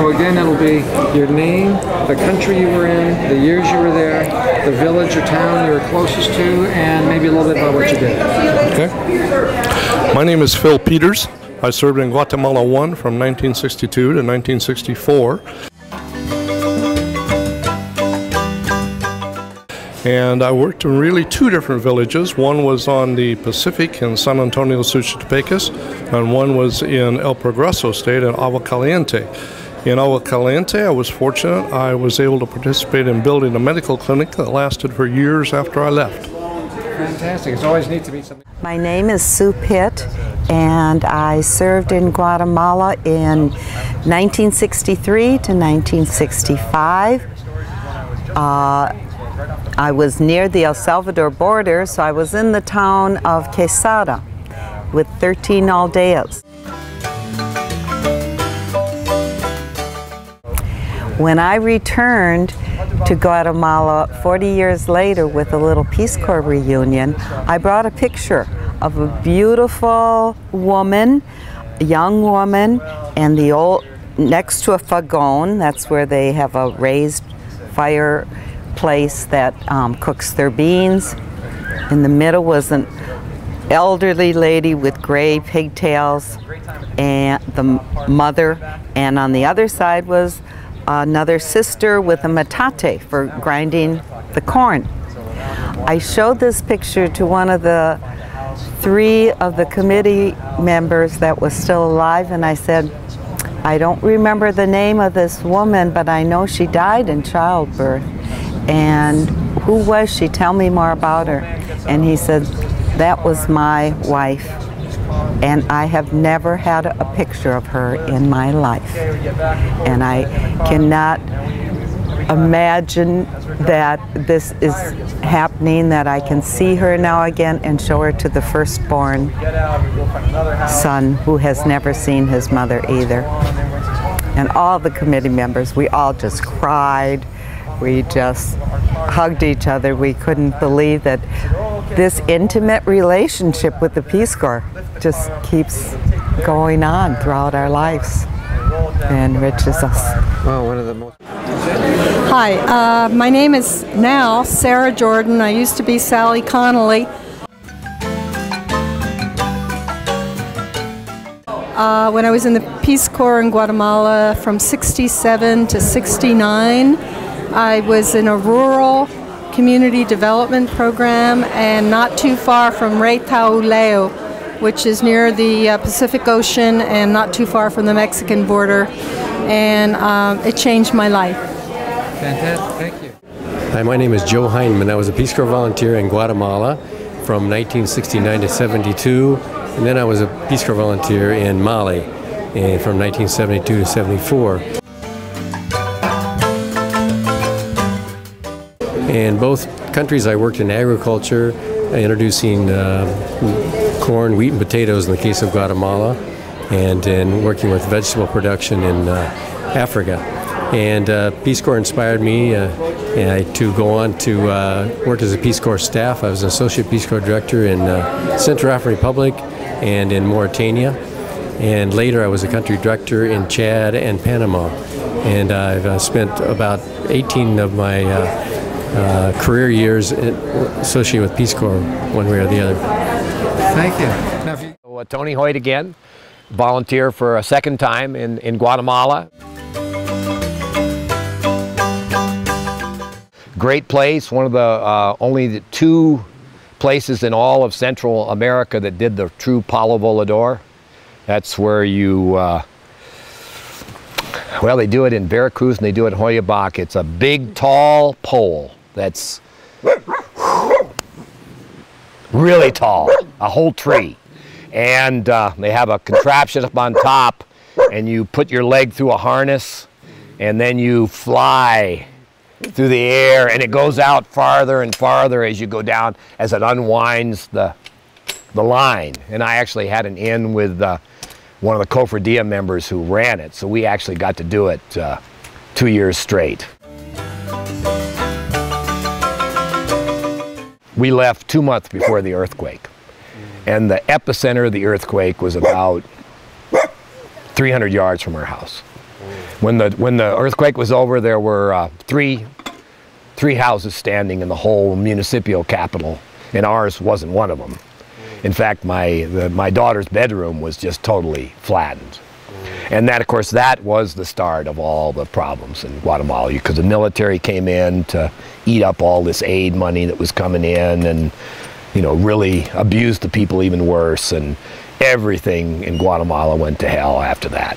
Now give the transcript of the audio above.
So again, it'll be your name, the country you were in, the years you were there, the village or town you were closest to, and maybe a little bit about what you did. Okay. My name is Phil Peters. I served in Guatemala 1 from 1962 to 1964. And I worked in really two different villages. One was on the Pacific in San Antonio, Suchitepecas, and one was in El Progreso State in Agua Caliente. In Agua Caliente, I was fortunate. I was able to participate in building a medical clinic that lasted for years after I left. Fantastic. It's always neat to meet somebody. My name is Sue Pitt, and I served in Guatemala in 1963 to 1965. I was near the El Salvador border, so I was in the town of Quesada with 13 aldeas. When I returned to Guatemala 40 years later with a little Peace Corps reunion, I brought a picture of a beautiful woman, a young woman, and the old next to a fagon. That's where they have a raised fireplace that cooks their beans. In the middle was an elderly lady with gray pigtails, and the mother, and on the other side was another sister with a metate for grinding the corn. I showed this picture to one of the three of the committee members that was still alive, and I said, I don't remember the name of this woman, but I know she died in childbirth. And who was she? Tell me more about her. And he said, that was my wife. And I have never had a picture of her in my life. And I cannot imagine that this is happening, that I can see her now again and show her to the firstborn son who has never seen his mother either. And all the committee members, we all just cried. We just hugged each other. We couldn't believe that this intimate relationship with the Peace Corps just keeps going on throughout our lives and enriches us. Well, one of the most... Hi, my name is now Sarah Jordan. I used to be Sally Connolly. When I was in the Peace Corps in Guatemala from 67 to 69, I was in a rural community development program and not too far from Reytauleo, which is near the Pacific Ocean and not too far from the Mexican border, and it changed my life. Fantastic, thank you. Hi, my name is Joe Hindman. I was a Peace Corps volunteer in Guatemala from 1969 to 72, and then I was a Peace Corps volunteer in Mali from 1972 to 74. In both countries I worked in agriculture, introducing corn, wheat, and potatoes in the case of Guatemala, and in working with vegetable production in Africa. And Peace Corps inspired me to go on to work as a Peace Corps staff. I was an Associate Peace Corps Director in Central African Republic and in Mauritania. And later I was a country director in Chad and Panama. And I've spent about 18 of my career years associated with Peace Corps one way or the other. Thank you. Tony Hoyt again, volunteer for a second time in Guatemala. Great place, one of the only two places in all of Central America that did the true Palo Volador. That's where you, well, they do it in Veracruz and they do it in Hoyabach. It's a big, tall pole that's really tall, a whole tree. And they have a contraption up on top, and you put your leg through a harness, and then you fly through the air, and it goes out farther and farther as you go down, as it unwinds the line. And I actually had an in with one of the Cofradia members who ran it, so we actually got to do it 2 years straight. We left 2 months before the earthquake, and the epicenter of the earthquake was about 300 yards from our house. When the earthquake was over, there were three houses standing in the whole municipal capital, and ours wasn't one of them. In fact, my daughter's bedroom was just totally flattened. And that, of course, that was the start of all the problems in Guatemala, because the military came in to eat up all this aid money that was coming in, and, you know, really abused the people even worse, and everything in Guatemala went to hell after that.